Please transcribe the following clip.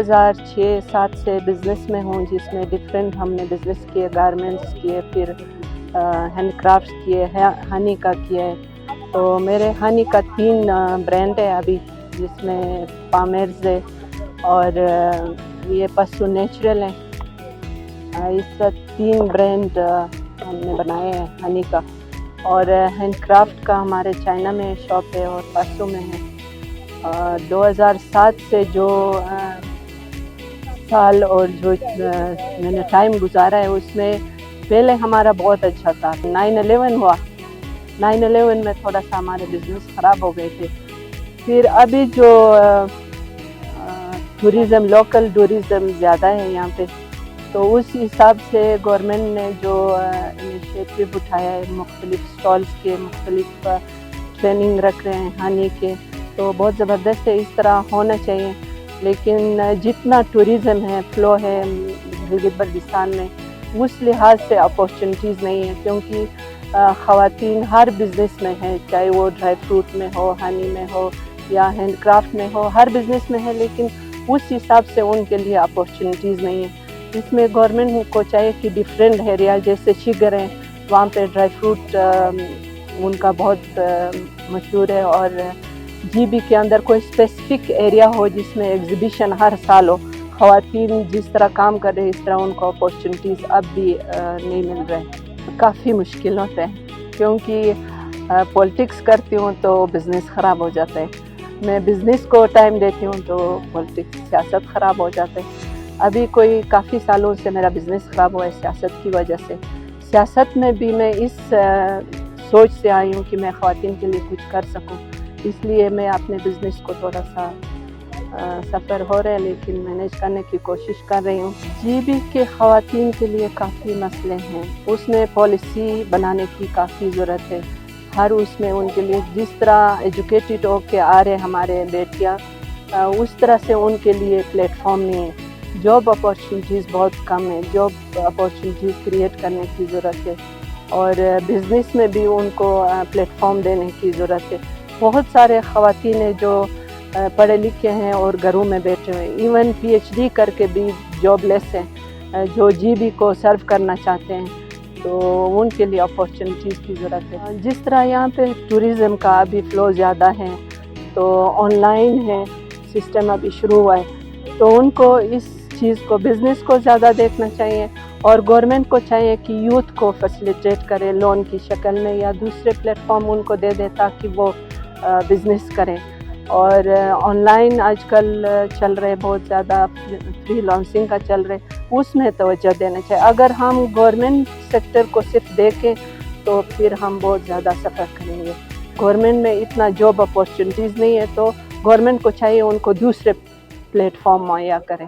2006-7 سے بزنس میں ہوں، جس میں ڈفرینٹ ہم نے بزنس کیے، گارمنٹس کیے، پھر ہینڈ کرافٹس کیے، ہنی کا کیا ہے. تو میرے ہنی کا 3 برانڈ ہے ابھی، جس میں پامرز ہے اور یہ پسو نیچرل ہے. اس کا 3 برانڈ ہم نے بنائے ہیں ہنی کا. اور ہینڈ کرافٹ کا ہمارے چائنا میں شاپ ہے اور پاسو میں ہے. 2007 سے جو سال اور جو میں نے ٹائم گزارا ہے، اس میں پہلے ہمارا بہت اچھا تھا. 9/11 ہوا، 9/11 میں تھوڑا سا ہمارے بزنس خراب ہو گئے تھے. پھر ابھی جو ٹورزم، لوکل ٹورزم زیادہ ہے یہاں پہ، تو اس حساب سے گورنمنٹ نے جو انیشیٹو اٹھایا ہے، مختلف اسٹالس کے، مختلف ٹریننگ رکھ رہے ہیں ہنی کے، تو بہت زبردست ہے. اس طرح ہونا چاہیے. لیکن جتنا ٹورزم ہے، فلو ہے گلگت بلتستان میں، اس لحاظ سے اپارچونیٹیز نہیں ہیں، کیونکہ خواتین ہر بزنس میں ہیں، چاہے وہ ڈرائی فروٹ میں ہو، ہنی میں ہو یا ہینڈ کرافٹ میں ہو، ہر بزنس میں ہے، لیکن اس حساب سے ان کے لیے اپارچونیٹیز نہیں ہیں. اس میں گورنمنٹ کو چاہیے کہ ڈفرینٹ ایریا جیسے شگر ہیں، وہاں پہ ڈرائی فروٹ ان کا بہت مشہور ہے، اور جی بی کے اندر کوئی اسپیسیفک ایریا ہو جس میں ایگزیبیشن ہر سال ہو. خواتین جس طرح کام کر رہے ہیں، اس طرح ان کو اپارچونیٹیز اب بھی نہیں مل رہے. کافی مشکل ہوتا ہے، کیونکہ پولیٹکس کرتی ہوں تو بزنس خراب ہو جاتا ہے. میں بزنس کو ٹائم دیتی ہوں تو پولیٹکس، سیاست خراب ہو جاتا ہے. ابھی کوئی کافی سالوں سے میرا بزنس خراب ہوا ہے سیاست کی وجہ سے. سیاست میں بھی میں اس سوچ سے آئی ہوں کہ میں خواتین کے لیے کچھ کر سکوں، اس لیے میں اپنے بزنس کو تھوڑا سا سفر ہو رہا ہے، لیکن مینیج کرنے کی کوشش کر رہی ہوں. جی بی کے خواتین کے لیے کافی مسئلے ہیں، اس میں پالیسی بنانے کی کافی ضرورت ہے. ہر اس میں ان کے لیے جس طرح ایجوکیٹڈ ہو کے آ رہے ہمارے بیٹیاں، اس طرح سے ان کے لیے پلیٹ فارم نہیں ہے. جاب اپارچونیٹیز بہت کم ہے، جاب اپارچونیٹیز کریٹ کرنے کی ضرورت ہے، اور بزنس میں بھی ان کو پلیٹ فارم دینے کی ضرورت ہے. بہت سارے خواتین ہیں جو پڑھے لکھے ہیں اور گھروں میں بیٹھے ہوئے ہیں، ایون PhD کر کے بھی جاب لیس ہیں، جو جی بی کو سرو کرنا چاہتے ہیں، تو ان کے لیے اپارچونیٹیز کی ضرورت ہے. جس طرح یہاں پہ ٹورزم کا ابھی فلو زیادہ ہے، تو آن لائن ہے سسٹم ابھی شروع ہوا ہے، تو ان کو اس چیز کو، بزنس کو زیادہ دیکھنا چاہیے، اور گورنمنٹ کو چاہیے کہ یوتھ کو فیسیلیٹیٹ کرے لون کی شکل میں یا دوسرے پلیٹ فارم ان کو دے دے تاکہ وہ بزنس کریں. اور آن لائن آج کل چل رہے بہت زیادہ، فری لانسنگ کا چل رہے، اس میں توجہ دینا چاہیے. اگر ہم گورنمنٹ سیکٹر کو صرف دیکھیں تو پھر ہم بہت زیادہ سفر کریں گے. گورنمنٹ میں اتنا جاب اپارچونیٹیز نہیں ہے، تو گورنمنٹ کو چاہیے ان کو دوسرے پلیٹ فارم مہیا کریں.